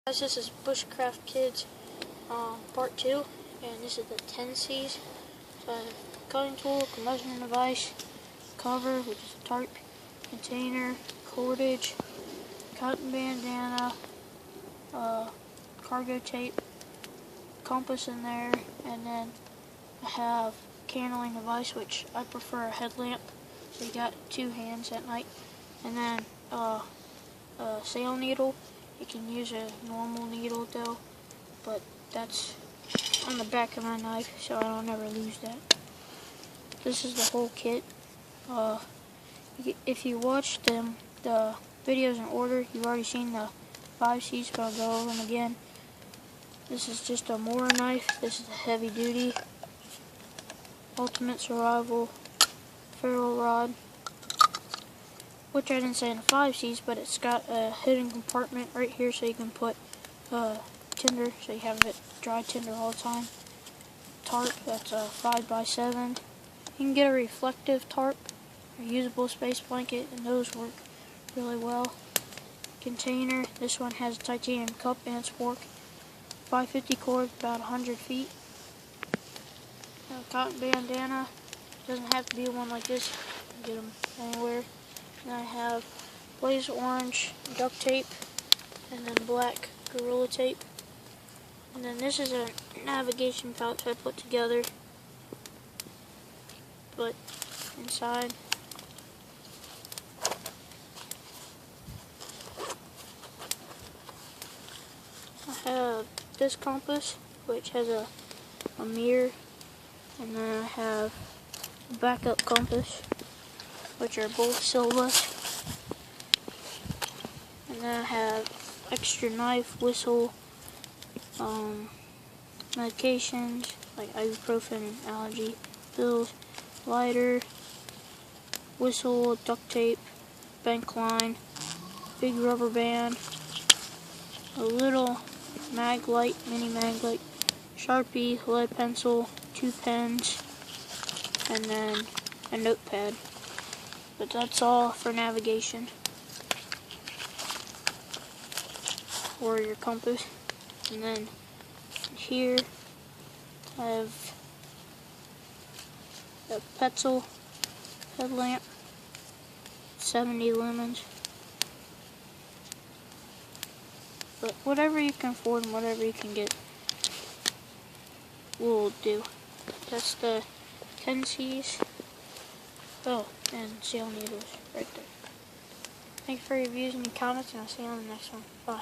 Guys, this is Bushcraft Kids part 2, and this is the 10c's. So I have cutting tool, measuring device, cover, which is a tarp, container, cordage, cotton bandana, cargo tape, compass in there, and then I have candling device, which I prefer a headlamp, so you got two hands at night, and then a sail needle. You can use a normal needle though, but that's on the back of my knife, so I don't ever lose that. This is the whole kit. If you watched the videos in order, you've already seen the 5C's, but I'll go over them again. This is just a motor knife. This is a heavy duty ultimate survival ferrule rod, which I didn't say in the 5C's, but it's got a hidden compartment right here so you can put tinder, so you have it dry tinder all the time. Tarp, that's a 5x7. You can get a reflective tarp, a usable space blanket, and those work really well. Container, this one has a titanium cup and spork. 550 cord, about 100 feet. Cotton bandana, doesn't have to be one like this, you can get them anywhere. And I have blaze orange duct tape, and then black gorilla tape. And then this is a navigation pouch I put together, but inside I have this compass, which has a mirror, and then I have a backup compass, which are both silver. And then I have extra knife, whistle, medications like ibuprofen and allergy pills, lighter, whistle, duct tape, bank line, big rubber band, a little mag light, mini mag light, Sharpie, lead pencil, 2 pens, and then a notepad. But that's all for navigation or your compass. And then here I have a Petzl headlamp, 70 lumens. But whatever you can afford and whatever you can get will do. That's the 10c's. Oh, and sail needles right there. Thank you for your views and your comments, and I'll see you on the next one. Bye.